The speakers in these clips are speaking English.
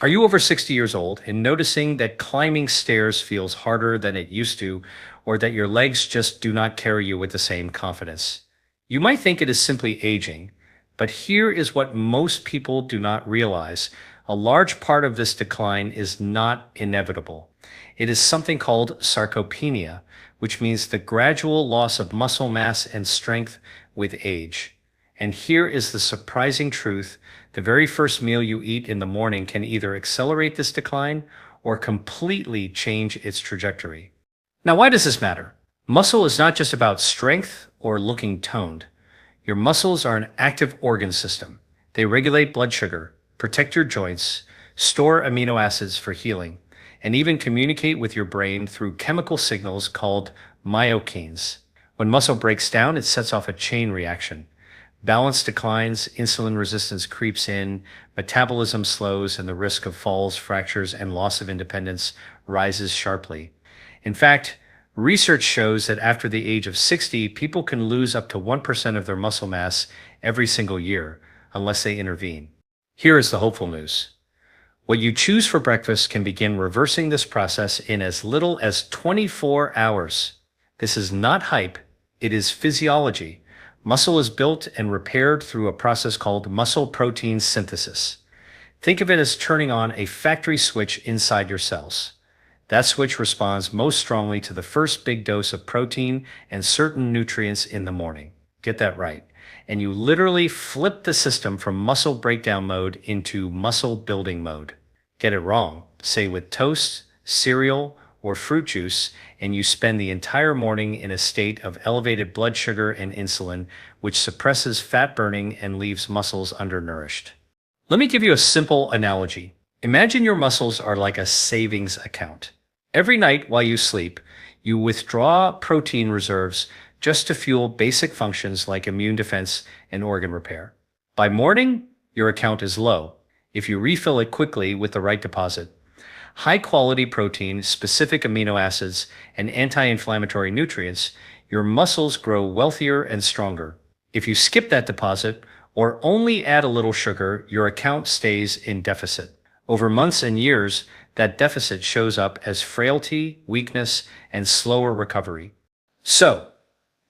Are you over 60 years old and noticing that climbing stairs feels harder than it used to, or that your legs just do not carry you with the same confidence? You might think it is simply aging, but here is what most people do not realize. A large part of this decline is not inevitable. It is something called sarcopenia, which means the gradual loss of muscle mass and strength with age. And here is the surprising truth. The very first meal you eat in the morning can either accelerate this decline or completely change its trajectory. Now, why does this matter? Muscle is not just about strength or looking toned. Your muscles are an active organ system. They regulate blood sugar, protect your joints, store amino acids for healing, and even communicate with your brain through chemical signals called myokines. When muscle breaks down, it sets off a chain reaction. Balance declines, insulin resistance creeps in, metabolism slows, and the risk of falls, fractures, and loss of independence rises sharply. In fact, research shows that after the age of 60, people can lose up to 1% of their muscle mass every single year, unless they intervene. Here is the hopeful news. What you choose for breakfast can begin reversing this process in as little as 24 hours. This is not hype, it is physiology. Muscle is built and repaired through a process called muscle protein synthesis. Think of it as turning on a factory switch inside your cells. That switch responds most strongly to the first big dose of protein and certain nutrients in the morning. Get that right. And you literally flip the system from muscle breakdown mode into muscle building mode. Get it wrong, say with toast, cereal, or fruit juice, and you spend the entire morning in a state of elevated blood sugar and insulin, which suppresses fat burning and leaves muscles undernourished. Let me give you a simple analogy. Imagine your muscles are like a savings account. Every night while you sleep, you withdraw protein reserves just to fuel basic functions like immune defense and organ repair. By morning, your account is low. If you refill it quickly with the right deposit, high-quality protein, specific amino acids, and anti-inflammatory nutrients, your muscles grow wealthier and stronger. If you skip that deposit or only add a little sugar, your account stays in deficit. Over months and years, that deficit shows up as frailty, weakness, and slower recovery. So,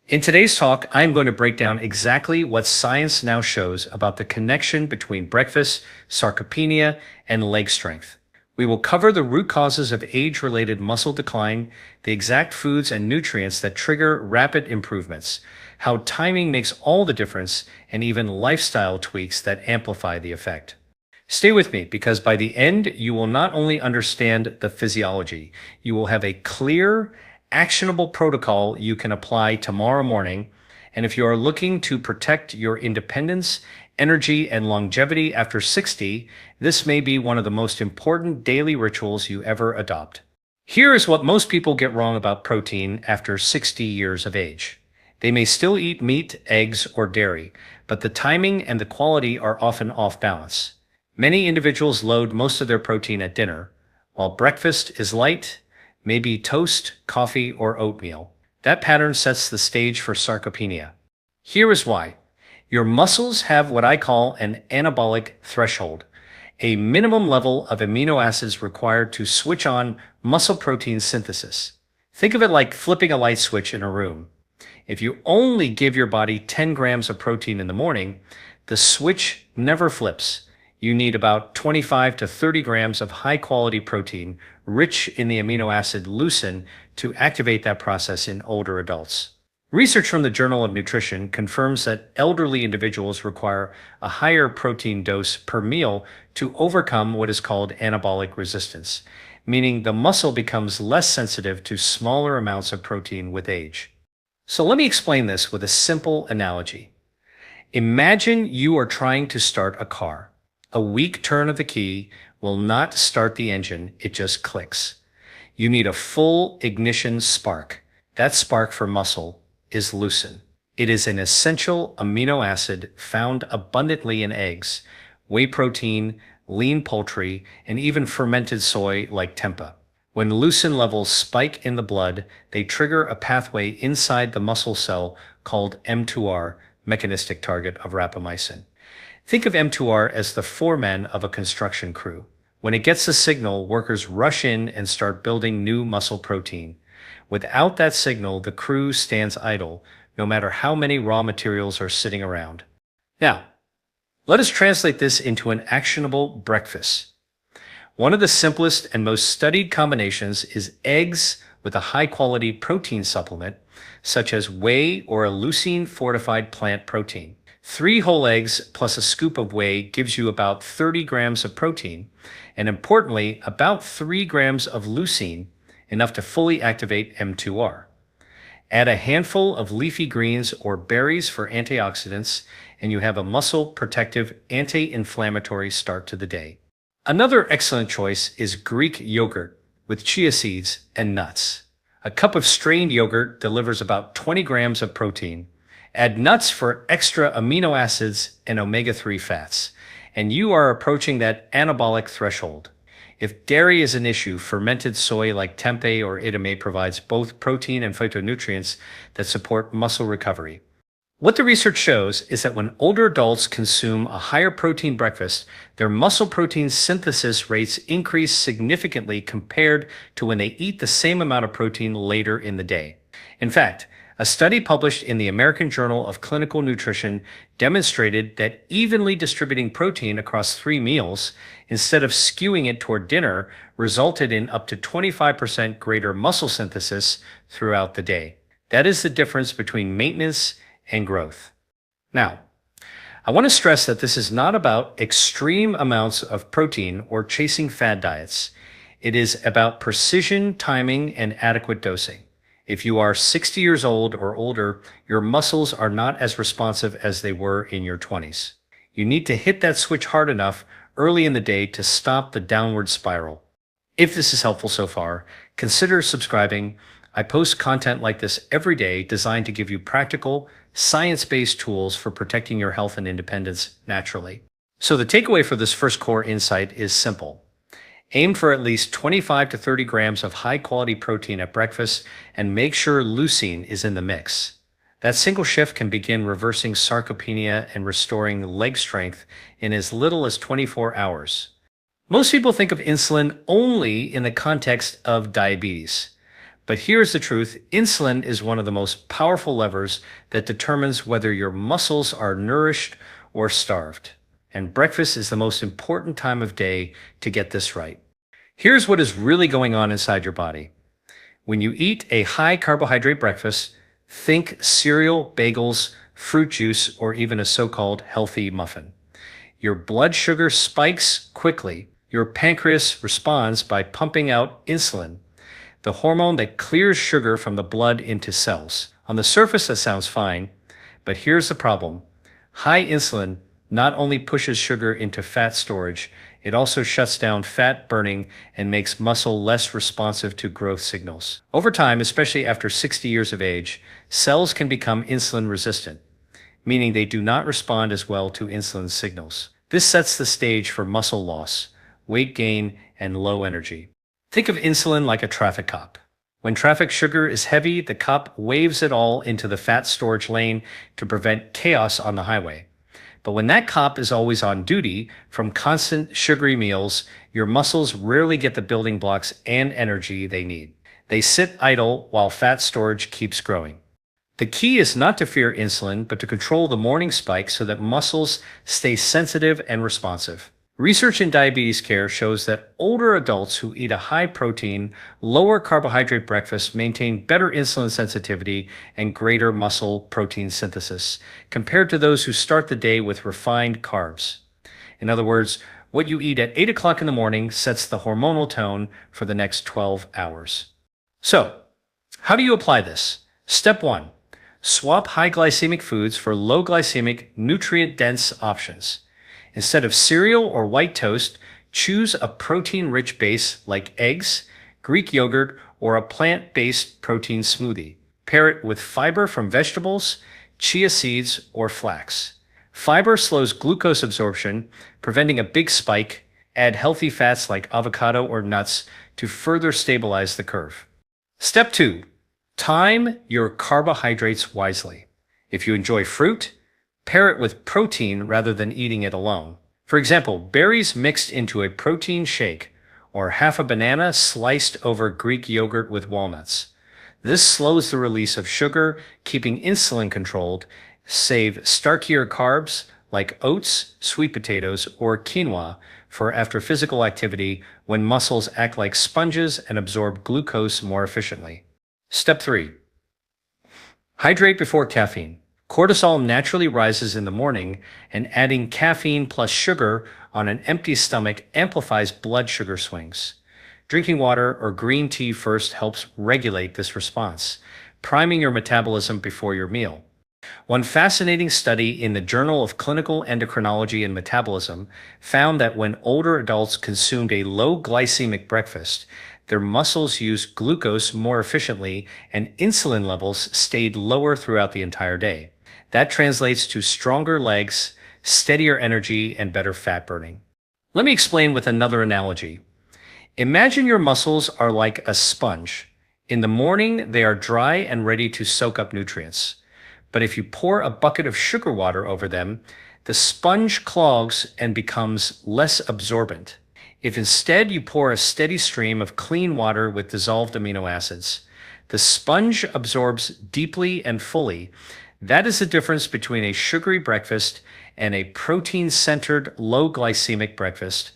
in today's talk, I'm going to break down exactly what science now shows about the connection between breakfast, sarcopenia, and leg strength. We will cover the root causes of age-related muscle decline, the exact foods and nutrients that trigger rapid improvements, how timing makes all the difference, and even lifestyle tweaks that amplify the effect. Stay with me, because by the end, you will not only understand the physiology, you will have a clear, actionable protocol you can apply tomorrow morning. And if you are looking to protect your independence, energy, and longevity after 60, this may be one of the most important daily rituals you ever adopt. Here is what most people get wrong about protein after 60 years of age. They may still eat meat, eggs, or dairy, but the timing and the quality are often off balance. Many individuals load most of their protein at dinner, while breakfast is light, maybe toast, coffee, or oatmeal. That pattern sets the stage for sarcopenia. Here is why. Your muscles have what I call an anabolic threshold, a minimum level of amino acids required to switch on muscle protein synthesis. Think of it like flipping a light switch in a room. If you only give your body 10 grams of protein in the morning, the switch never flips. You need about 25 to 30 grams of high-quality protein, rich in the amino acid leucine, to activate that process in older adults. Research from the Journal of Nutrition confirms that elderly individuals require a higher protein dose per meal to overcome what is called anabolic resistance, meaning the muscle becomes less sensitive to smaller amounts of protein with age. So let me explain this with a simple analogy. Imagine you are trying to start a car. A weak turn of the key will not start the engine, it just clicks. You need a full ignition spark. That spark for muscle is leucine. It is an essential amino acid found abundantly in eggs, whey protein, lean poultry, and even fermented soy like tempeh. When leucine levels spike in the blood, they trigger a pathway inside the muscle cell called M2R, mechanistic target of rapamycin. Think of M2R as the foreman of a construction crew. When it gets the signal, workers rush in and start building new muscle protein. Without that signal, the crew stands idle, no matter how many raw materials are sitting around. Now, let us translate this into an actionable breakfast. One of the simplest and most studied combinations is eggs with a high-quality protein supplement, such as whey or a leucine-fortified plant protein. 3 whole eggs plus a scoop of whey gives you about 30 grams of protein, and importantly, about 3 grams of leucine, enough to fully activate M2R. Add a handful of leafy greens or berries for antioxidants, and you have a muscle protective anti-inflammatory start to the day. Another excellent choice is Greek yogurt with chia seeds and nuts. A cup of strained yogurt delivers about 20 grams of protein. Add nuts for extra amino acids and omega-3 fats, and you are approaching that anabolic threshold. If dairy is an issue, fermented soy like tempeh or edamame provides both protein and phytonutrients that support muscle recovery. What the research shows is that when older adults consume a higher protein breakfast, their muscle protein synthesis rates increase significantly compared to when they eat the same amount of protein later in the day. In fact, a study published in the American Journal of Clinical Nutrition demonstrated that evenly distributing protein across 3 meals, instead of skewing it toward dinner, resulted in up to 25% greater muscle synthesis throughout the day. That is the difference between maintenance and growth. Now, I want to stress that this is not about extreme amounts of protein or chasing fad diets. It is about precision, timing, and adequate dosing. If you are 60 years old or older, your muscles are not as responsive as they were in your 20s. You need to hit that switch hard enough early in the day to stop the downward spiral. If this is helpful so far, consider subscribing. I post content like this every day designed to give you practical, science-based tools for protecting your health and independence naturally. So the takeaway for this first core insight is simple. Aim for at least 25 to 30 grams of high-quality protein at breakfast and make sure leucine is in the mix. That single shift can begin reversing sarcopenia and restoring leg strength in as little as 24 hours. Most people think of insulin only in the context of diabetes. But here's the truth, insulin is one of the most powerful levers that determines whether your muscles are nourished or starved. And breakfast is the most important time of day to get this right. Here's what is really going on inside your body. When you eat a high carbohydrate breakfast, think cereal, bagels, fruit juice, or even a so-called healthy muffin. Your blood sugar spikes quickly. Your pancreas responds by pumping out insulin, the hormone that clears sugar from the blood into cells. On the surface, that sounds fine, but here's the problem. High insulin not only pushes sugar into fat storage, it also shuts down fat burning and makes muscle less responsive to growth signals. Over time, especially after 60 years of age, cells can become insulin resistant, meaning they do not respond as well to insulin signals. This sets the stage for muscle loss, weight gain, and low energy. Think of insulin like a traffic cop. When traffic sugar is heavy, the cop waves it all into the fat storage lane to prevent chaos on the highway. But when that cop is always on duty from constant sugary meals, your muscles rarely get the building blocks and energy they need. They sit idle while fat storage keeps growing. The key is not to fear insulin, but to control the morning spike so that muscles stay sensitive and responsive. Research in diabetes care shows that older adults who eat a high-protein, lower-carbohydrate breakfast maintain better insulin sensitivity and greater muscle protein synthesis, compared to those who start the day with refined carbs. In other words, what you eat at 8 o'clock in the morning sets the hormonal tone for the next 12 hours. So, how do you apply this? Step 1. Swap high-glycemic foods for low-glycemic, nutrient-dense options. Instead of cereal or white toast, choose a protein-rich base like eggs, Greek yogurt, or a plant-based protein smoothie. Pair it with fiber from vegetables, chia seeds, or flax. Fiber slows glucose absorption, preventing a big spike. Add healthy fats like avocado or nuts to further stabilize the curve. Step 2. Time your carbohydrates wisely. If you enjoy fruit, pair it with protein rather than eating it alone. For example, berries mixed into a protein shake, or half a banana sliced over Greek yogurt with walnuts. This slows the release of sugar, keeping insulin controlled, save starkier carbs like oats, sweet potatoes, or quinoa for after physical activity when muscles act like sponges and absorb glucose more efficiently. Step 3. Hydrate before caffeine. Cortisol naturally rises in the morning, and adding caffeine plus sugar on an empty stomach amplifies blood sugar swings. Drinking water or green tea first helps regulate this response, priming your metabolism before your meal. One fascinating study in the Journal of Clinical Endocrinology and Metabolism found that when older adults consumed a low glycemic breakfast, their muscles used glucose more efficiently and insulin levels stayed lower throughout the entire day. That translates to stronger legs, steadier energy, and better fat burning. Let me explain with another analogy. Imagine your muscles are like a sponge. In the morning, they are dry and ready to soak up nutrients. But if you pour a bucket of sugar water over them, the sponge clogs and becomes less absorbent. If instead you pour a steady stream of clean water with dissolved amino acids, the sponge absorbs deeply and fully. That is the difference between a sugary breakfast and a protein-centered, low glycemic breakfast.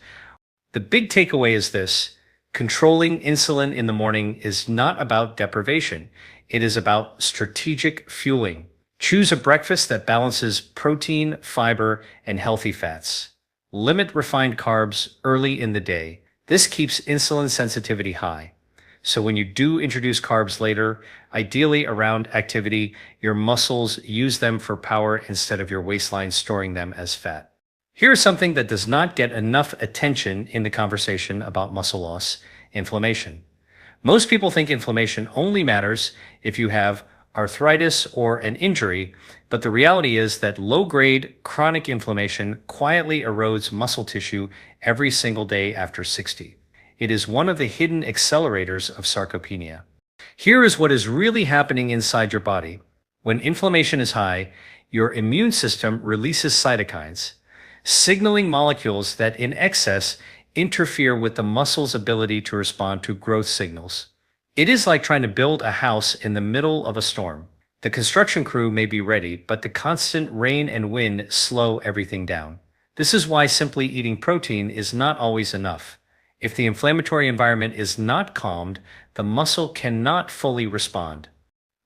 The big takeaway is this: controlling insulin in the morning is not about deprivation. It is about strategic fueling. Choose a breakfast that balances protein, fiber, and healthy fats. Limit refined carbs early in the day. This keeps insulin sensitivity high. So when you do introduce carbs later, ideally around activity, your muscles use them for power instead of your waistline storing them as fat. Here's something that does not get enough attention in the conversation about muscle loss: inflammation. Most people think inflammation only matters if you have arthritis or an injury, but the reality is that low-grade chronic inflammation quietly erodes muscle tissue every single day after 60. It is one of the hidden accelerators of sarcopenia. Here is what is really happening inside your body. When inflammation is high, your immune system releases cytokines, signaling molecules that in excess interfere with the muscle's ability to respond to growth signals. It is like trying to build a house in the middle of a storm. The construction crew may be ready, but the constant rain and wind slow everything down. This is why simply eating protein is not always enough. If the inflammatory environment is not calmed, the muscle cannot fully respond.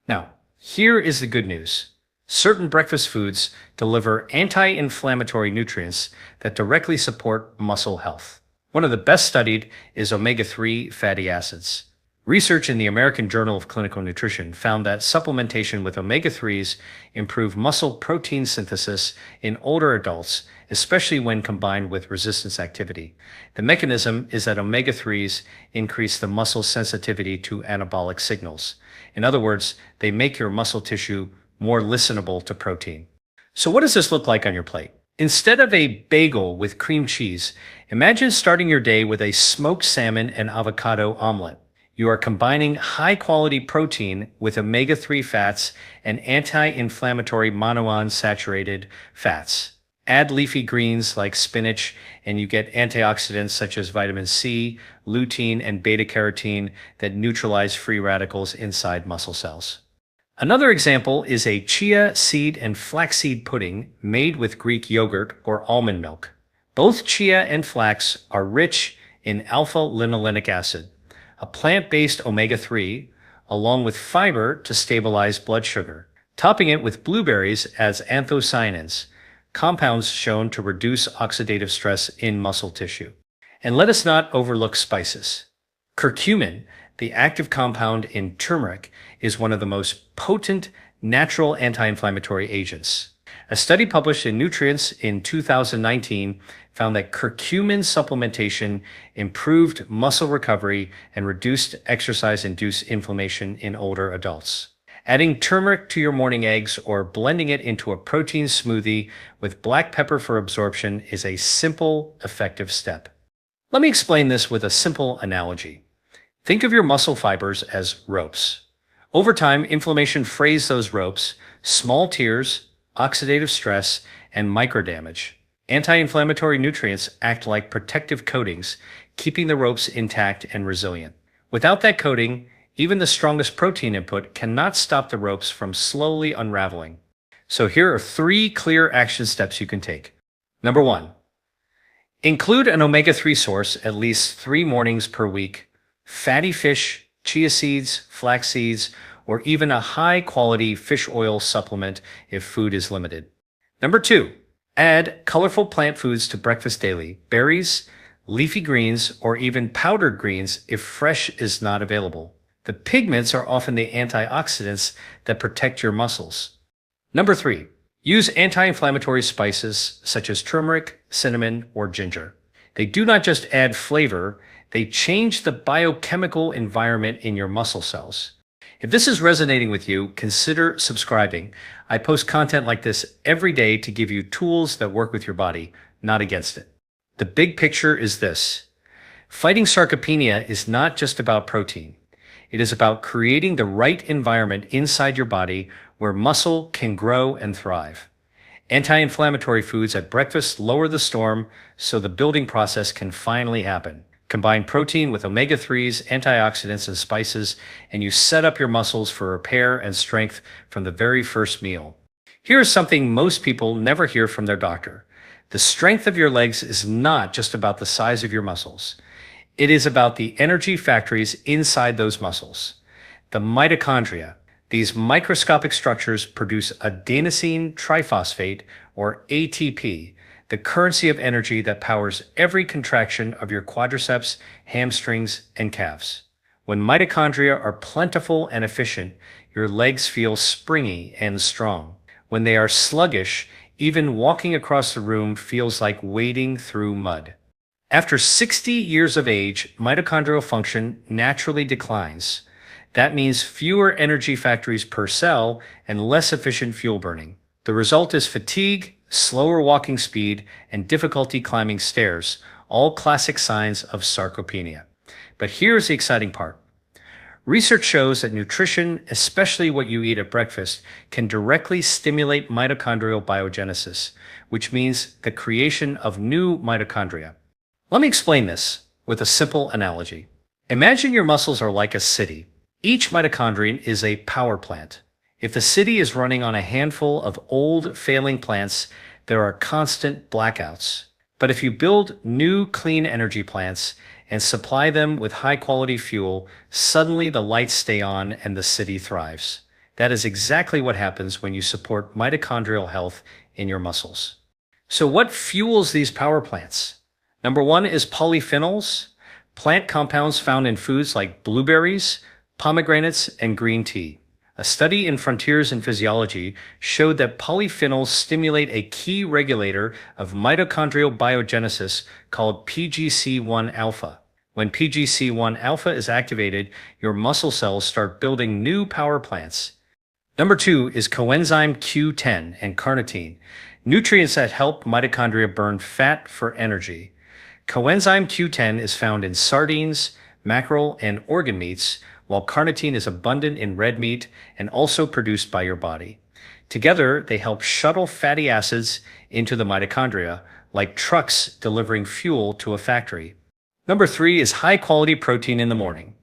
Now, here is the good news. Certain breakfast foods deliver anti-inflammatory nutrients that directly support muscle health. One of the best studied is omega-3 fatty acids. Research in the American Journal of Clinical Nutrition found that supplementation with omega-3s improved muscle protein synthesis in older adults, especially when combined with resistance activity. The mechanism is that omega-3s increase the muscle sensitivity to anabolic signals. In other words, they make your muscle tissue more listenable to protein. So what does this look like on your plate? Instead of a bagel with cream cheese, imagine starting your day with a smoked salmon and avocado omelet. You are combining high-quality protein with omega-3 fats and anti-inflammatory monounsaturated fats. Add leafy greens like spinach, and you get antioxidants such as vitamin C, lutein, and beta-carotene that neutralize free radicals inside muscle cells. Another example is a chia seed and flaxseed pudding made with Greek yogurt or almond milk. Both chia and flax are rich in alpha-linolenic acid, a plant-based omega-3, along with fiber to stabilize blood sugar. Topping it with blueberries adds anthocyanins, compounds shown to reduce oxidative stress in muscle tissue. And let us not overlook spices. Curcumin, the active compound in turmeric, is one of the most potent natural anti-inflammatory agents. A study published in Nutrients in 2019 found that curcumin supplementation improved muscle recovery and reduced exercise-induced inflammation in older adults. Adding turmeric to your morning eggs or blending it into a protein smoothie with black pepper for absorption is a simple, effective step. Let me explain this with a simple analogy. Think of your muscle fibers as ropes. Over time, inflammation frays those ropes, small tears, oxidative stress, and microdamage. Anti-inflammatory nutrients act like protective coatings, keeping the ropes intact and resilient. Without that coating, even the strongest protein input cannot stop the ropes from slowly unraveling. So here are 3 clear action steps you can take. Number 1, include an omega-3 source at least 3 mornings per week. Fatty fish, chia seeds, flax seeds, or even a high-quality fish oil supplement if food is limited. Number 2, add colorful plant foods to breakfast daily. Berries, leafy greens, or even powdered greens if fresh is not available. The pigments are often the antioxidants that protect your muscles. Number 3, use anti-inflammatory spices such as turmeric, cinnamon, or ginger. They do not just add flavor, they change the biochemical environment in your muscle cells. If this is resonating with you, consider subscribing. I post content like this every day to give you tools that work with your body, not against it. The big picture is this. Fighting sarcopenia is not just about protein. It is about creating the right environment inside your body where muscle can grow and thrive. Anti-inflammatory foods at breakfast lower the storm so the building process can finally happen. Combine protein with omega-3s, antioxidants, and spices, and you set up your muscles for repair and strength from the very first meal. Here is something most people never hear from their doctor. The strength of your legs is not just about the size of your muscles. It is about the energy factories inside those muscles. The mitochondria. These microscopic structures produce adenosine triphosphate, or ATP, the currency of energy that powers every contraction of your quadriceps, hamstrings, and calves. When mitochondria are plentiful and efficient, your legs feel springy and strong. When they are sluggish, even walking across the room feels like wading through mud. After 60 years of age, mitochondrial function naturally declines. That means fewer energy factories per cell and less efficient fuel burning. The result is fatigue, slower walking speed, and difficulty climbing stairs, all classic signs of sarcopenia. But here's the exciting part. Research shows that nutrition, especially what you eat at breakfast, can directly stimulate mitochondrial biogenesis, which means the creation of new mitochondria. Let me explain this with a simple analogy. Imagine your muscles are like a city. Each mitochondrion is a power plant. If the city is running on a handful of old, failing plants, there are constant blackouts. But if you build new, clean energy plants and supply them with high-quality fuel, suddenly the lights stay on and the city thrives. That is exactly what happens when you support mitochondrial health in your muscles. So what fuels these power plants? Number 1 is polyphenols, plant compounds found in foods like blueberries, pomegranates, and green tea. A study in Frontiers in Physiology showed that polyphenols stimulate a key regulator of mitochondrial biogenesis called PGC1 alpha. When PGC1 alpha is activated, your muscle cells start building new power plants. Number 2 is coenzyme Q10 and carnitine, nutrients that help mitochondria burn fat for energy. Coenzyme Q10 is found in sardines, mackerel, and organ meats, while carnitine is abundant in red meat and also produced by your body. Together, they help shuttle fatty acids into the mitochondria, like trucks delivering fuel to a factory. Number 3 is high-quality protein in the morning.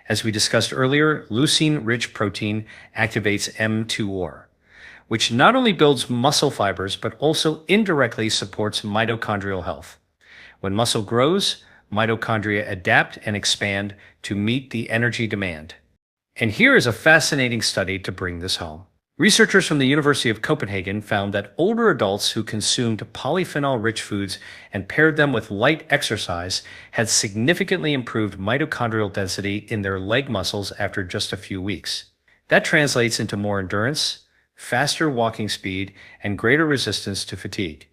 As we discussed earlier, leucine-rich protein activates mTOR, which not only builds muscle fibers but also indirectly supports mitochondrial health. When muscle grows, mitochondria adapt and expand to meet the energy demand. And here is a fascinating study to bring this home. Researchers from the University of Copenhagen found that older adults who consumed polyphenol-rich foods and paired them with light exercise had significantly improved mitochondrial density in their leg muscles after just a few weeks. That translates into more endurance, faster walking speed, and greater resistance to fatigue.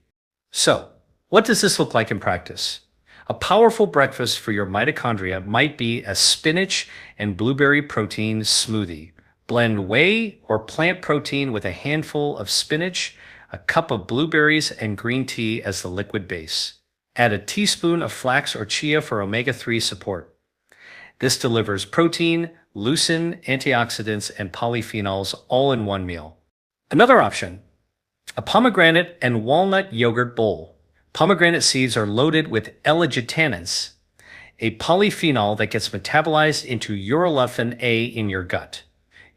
So, what does this look like in practice? A powerful breakfast for your mitochondria might be a spinach and blueberry protein smoothie. Blend whey or plant protein with a handful of spinach, a cup of blueberries, and green tea as the liquid base. Add a teaspoon of flax or chia for omega-3 support. This delivers protein, leucine, antioxidants, and polyphenols all in one meal. Another option, a pomegranate and walnut yogurt bowl. Pomegranate seeds are loaded with L-glutamins, a polyphenol that gets metabolized into urolithin A in your gut.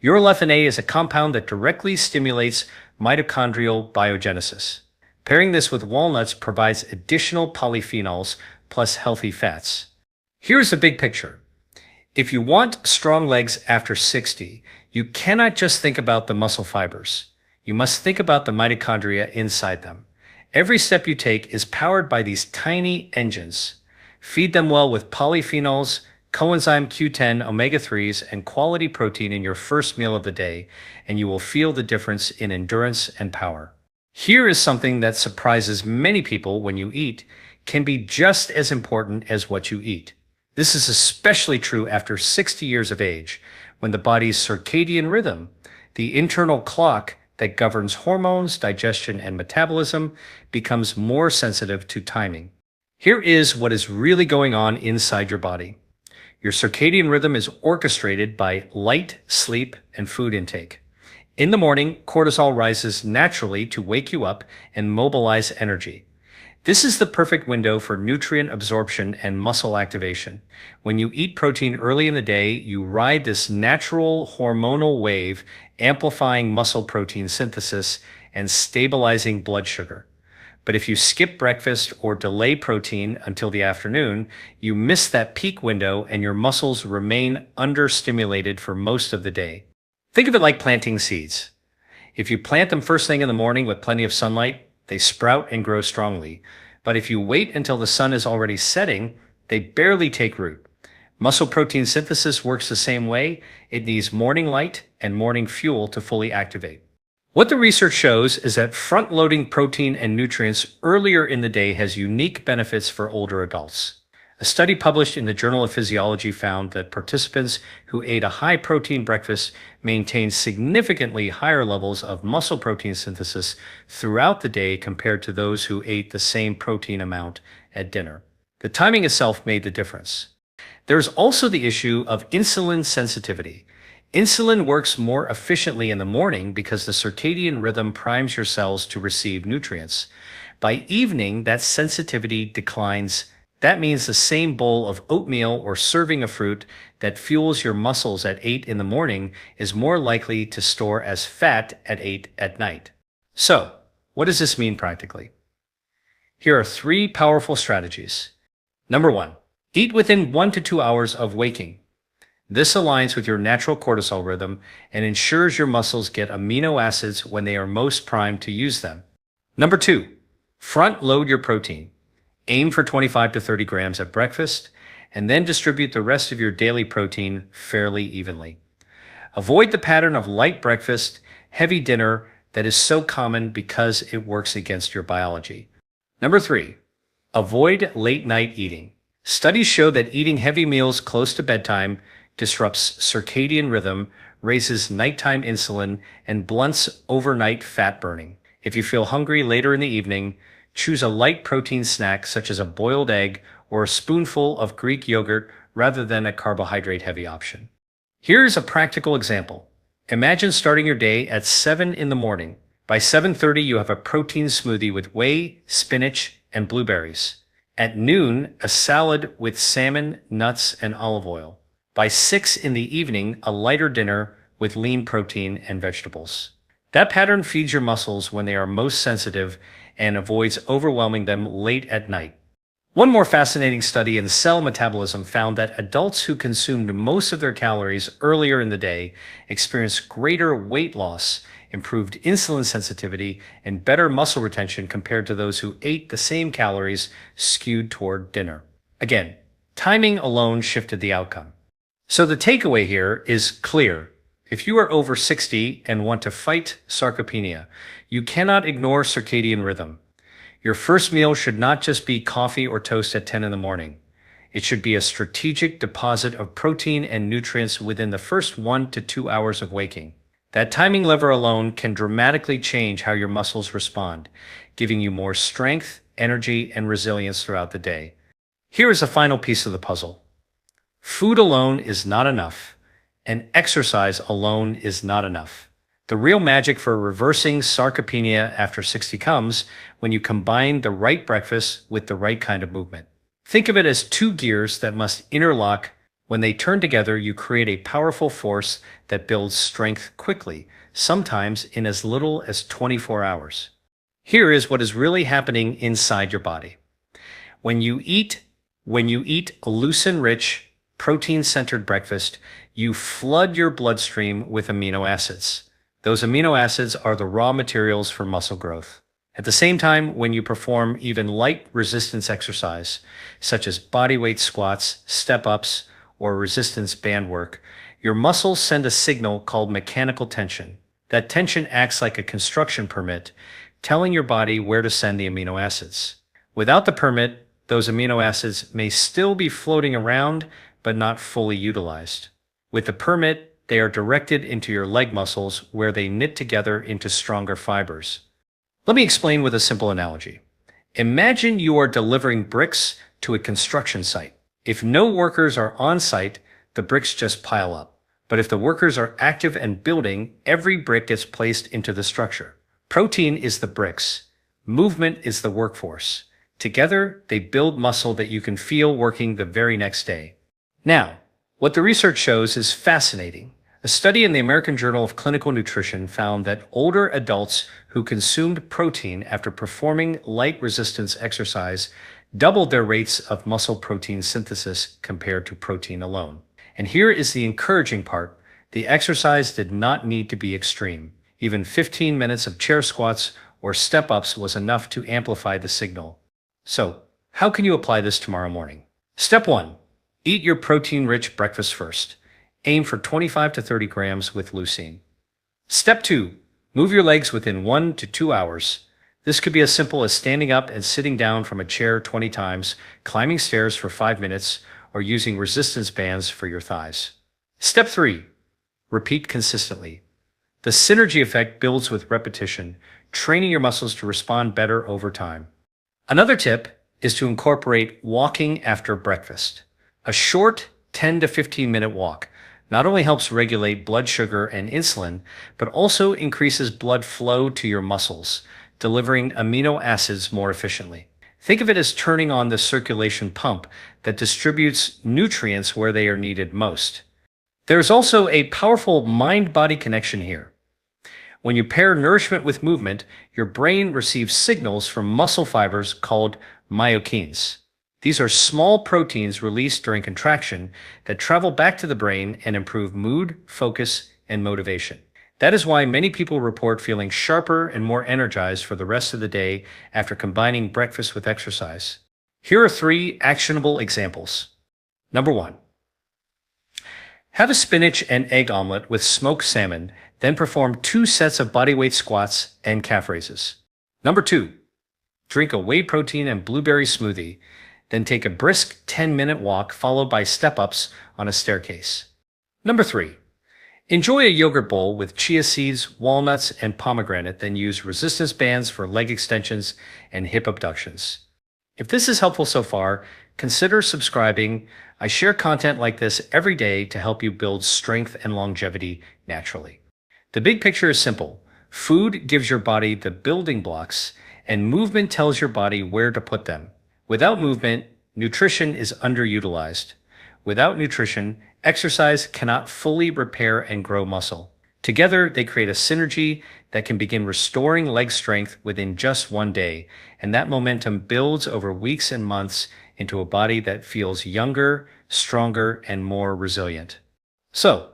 Urolithin A is a compound that directly stimulates mitochondrial biogenesis. Pairing this with walnuts provides additional polyphenols plus healthy fats. Here's the big picture. If you want strong legs after 60, you cannot just think about the muscle fibers. You must think about the mitochondria inside them. Every step you take is powered by these tiny engines. Feed them well with polyphenols, coenzyme Q10, omega-3s, and quality protein in your first meal of the day, and you will feel the difference in endurance and power. Here is something that surprises many people: when you eat can be just as important as what you eat. This is especially true after 60 years of age, when the body's circadian rhythm, the internal clock that governs hormones, digestion, and metabolism, becomes more sensitive to timing. Here is what is really going on inside your body. Your circadian rhythm is orchestrated by light, sleep, and food intake. In the morning, cortisol rises naturally to wake you up and mobilize energy. This is the perfect window for nutrient absorption and muscle activation. When you eat protein early in the day, you ride this natural hormonal wave, amplifying muscle protein synthesis and stabilizing blood sugar. But if you skip breakfast or delay protein until the afternoon, you miss that peak window and your muscles remain understimulated for most of the day. Think of it like planting seeds. If you plant them first thing in the morning with plenty of sunlight, they sprout and grow strongly. But if you wait until the sun is already setting, they barely take root. Muscle protein synthesis works the same way. It needs morning light and morning fuel to fully activate. What the research shows is that front-loading protein and nutrients earlier in the day has unique benefits for older adults. A study published in the Journal of Physiology found that participants who ate a high-protein breakfast maintained significantly higher levels of muscle protein synthesis throughout the day compared to those who ate the same protein amount at dinner. The timing itself made the difference. There's also the issue of insulin sensitivity. Insulin works more efficiently in the morning because the circadian rhythm primes your cells to receive nutrients. By evening, that sensitivity declines. That means the same bowl of oatmeal or serving of fruit that fuels your muscles at 8 in the morning is more likely to store as fat at 8 at night. So, what does this mean practically? Here are 3 powerful strategies. Number 1, eat within 1 to 2 hours of waking. This aligns with your natural cortisol rhythm and ensures your muscles get amino acids when they are most primed to use them. Number 2, front load your protein. Aim for 25 to 30 grams at breakfast, and then distribute the rest of your daily protein fairly evenly. Avoid the pattern of light breakfast, heavy dinner that is so common because it works against your biology. Number 3, avoid late night eating. Studies show that eating heavy meals close to bedtime disrupts circadian rhythm, raises nighttime insulin, and blunts overnight fat burning. If you feel hungry later in the evening, choose a light protein snack such as a boiled egg or a spoonful of Greek yogurt rather than a carbohydrate-heavy option. Here's a practical example. Imagine starting your day at 7 in the morning. By 7:30, you have a protein smoothie with whey, spinach, and blueberries. At noon, a salad with salmon, nuts, and olive oil. By 6 in the evening, a lighter dinner with lean protein and vegetables. That pattern feeds your muscles when they are most sensitive and avoids overwhelming them late at night. One more fascinating study in cell metabolism found that adults who consumed most of their calories earlier in the day experienced greater weight loss, improved insulin sensitivity, and better muscle retention compared to those who ate the same calories skewed toward dinner. Again, timing alone shifted the outcome. So the takeaway here is clear. If you are over 60 and want to fight sarcopenia, you cannot ignore circadian rhythm. Your first meal should not just be coffee or toast at 10 in the morning. It should be a strategic deposit of protein and nutrients within the first 1 to 2 hours of waking. That timing lever alone can dramatically change how your muscles respond, giving you more strength, energy, and resilience throughout the day. Here is a final piece of the puzzle. Food alone is not enough, and exercise alone is not enough. The real magic for reversing sarcopenia after 60 comes when you combine the right breakfast with the right kind of movement. Think of it as two gears that must interlock. When they turn together, you create a powerful force that builds strength quickly, sometimes in as little as 24 hours. Here is what is really happening inside your body. When you eat a leucine-rich, protein-centered breakfast, you flood your bloodstream with amino acids. Those amino acids are the raw materials for muscle growth. At the same time, when you perform even light resistance exercise, such as bodyweight squats, step-ups, or resistance band work, your muscles send a signal called mechanical tension. That tension acts like a construction permit, telling your body where to send the amino acids. Without the permit, those amino acids may still be floating around, but not fully utilized. With the permit, they are directed into your leg muscles where they knit together into stronger fibers. Let me explain with a simple analogy. Imagine you are delivering bricks to a construction site. If no workers are on site, the bricks just pile up. But if the workers are active and building, every brick gets placed into the structure. Protein is the bricks. Movement is the workforce. Together, they build muscle that you can feel working the very next day. Now, what the research shows is fascinating. A study in the American Journal of Clinical Nutrition found that older adults who consumed protein after performing light resistance exercise doubled their rates of muscle protein synthesis compared to protein alone. And here is the encouraging part. The exercise did not need to be extreme. Even 15 minutes of chair squats or step-ups was enough to amplify the signal. So, how can you apply this tomorrow morning? Step 1. Eat your protein-rich breakfast first. Aim for 25 to 30 grams with leucine. Step 2. Move your legs within 1 to 2 hours. This could be as simple as standing up and sitting down from a chair 20 times, climbing stairs for 5 minutes, or using resistance bands for your thighs. Step 3. Repeat consistently. The synergy effect builds with repetition, training your muscles to respond better over time. Another tip is to incorporate walking after breakfast. A short 10 to 15 minute walk not only helps regulate blood sugar and insulin, but also increases blood flow to your muscles, delivering amino acids more efficiently. Think of it as turning on the circulation pump that distributes nutrients where they are needed most. There's also a powerful mind-body connection here. When you pair nourishment with movement, your brain receives signals from muscle fibers called myokines. These are small proteins released during contraction that travel back to the brain and improve mood, focus, and motivation. That is why many people report feeling sharper and more energized for the rest of the day after combining breakfast with exercise. Here are 3 actionable examples. Number 1. Have a spinach and egg omelet with smoked salmon, then perform 2 sets of bodyweight squats and calf raises. Number 2. Drink a whey protein and blueberry smoothie, then take a brisk 10-minute walk followed by step-ups on a staircase. Number 3. Enjoy a yogurt bowl with chia seeds, walnuts, and pomegranate, then use resistance bands for leg extensions and hip abductions. If this is helpful so far, consider subscribing. I share content like this every day to help you build strength and longevity naturally. The big picture is simple. Food gives your body the building blocks, and movement tells your body where to put them. Without movement, nutrition is underutilized. Without nutrition, exercise cannot fully repair and grow muscle. Together, they create a synergy that can begin restoring leg strength within just 1 day, and that momentum builds over weeks and months into a body that feels younger, stronger, and more resilient. So,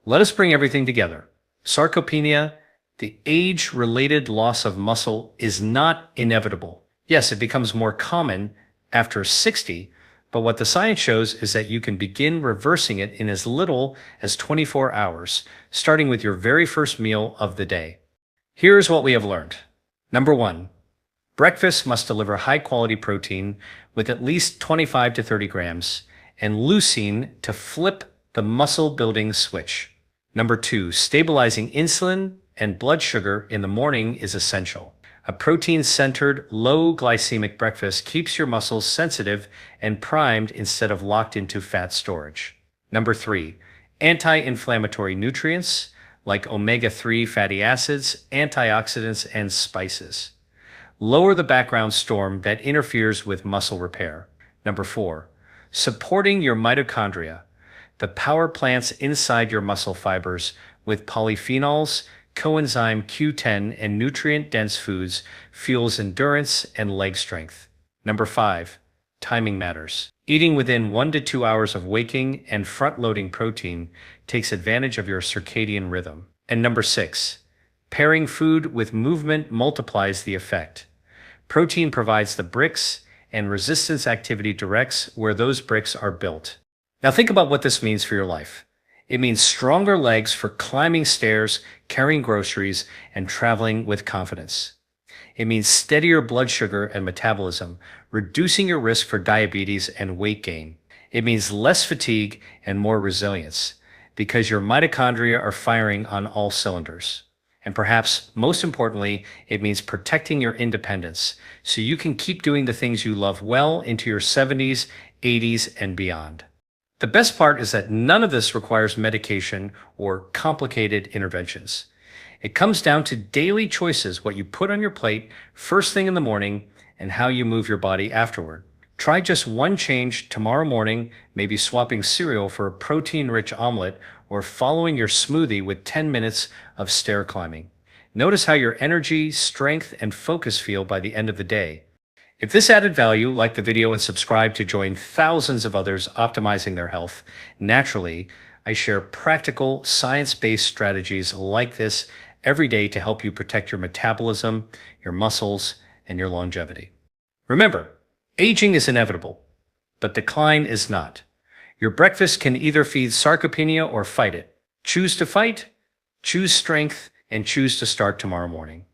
let us bring everything together. Sarcopenia, the age-related loss of muscle, is not inevitable. Yes, it becomes more common after 60, but what the science shows is that you can begin reversing it in as little as 24 hours, starting with your very first meal of the day. Here's what we have learned. Number 1, breakfast must deliver high-quality protein with at least 25 to 30 grams and leucine to flip the muscle-building switch. Number 2, stabilizing insulin and blood sugar in the morning is essential. A protein-centered, low-glycemic breakfast keeps your muscles sensitive and primed instead of locked into fat storage. Number 3, anti-inflammatory nutrients like omega-3 fatty acids, antioxidants, and spices. Lower the background storm that interferes with muscle repair. Number 4, supporting your mitochondria, the power plants inside your muscle fibers with polyphenols, coenzyme Q10, and nutrient-dense foods fuels endurance and leg strength. Number 5, timing matters. Eating within 1 to 2 hours of waking and front-loading protein takes advantage of your circadian rhythm. And number 6, pairing food with movement multiplies the effect. Protein provides the bricks, and resistance activity directs where those bricks are built. Now think about what this means for your life. It means stronger legs for climbing stairs, carrying groceries, and traveling with confidence. It means steadier blood sugar and metabolism, reducing your risk for diabetes and weight gain. It means less fatigue and more resilience, because your mitochondria are firing on all cylinders. And perhaps most importantly, it means protecting your independence so you can keep doing the things you love well into your 70s, 80s, and beyond. The best part is that none of this requires medication or complicated interventions. It comes down to daily choices, what you put on your plate first thing in the morning and how you move your body afterward. Try just one change tomorrow morning, maybe swapping cereal for a protein-rich omelet or following your smoothie with 10 minutes of stair climbing. Notice how your energy, strength, and focus feel by the end of the day. If this added value, like the video and subscribe to join thousands of others optimizing their health naturally. I share practical, science-based strategies like this every day to help you protect your metabolism, your muscles, and your longevity. Remember, aging is inevitable, but decline is not. Your breakfast can either feed sarcopenia or fight it. Choose to fight, choose strength, and choose to start tomorrow morning.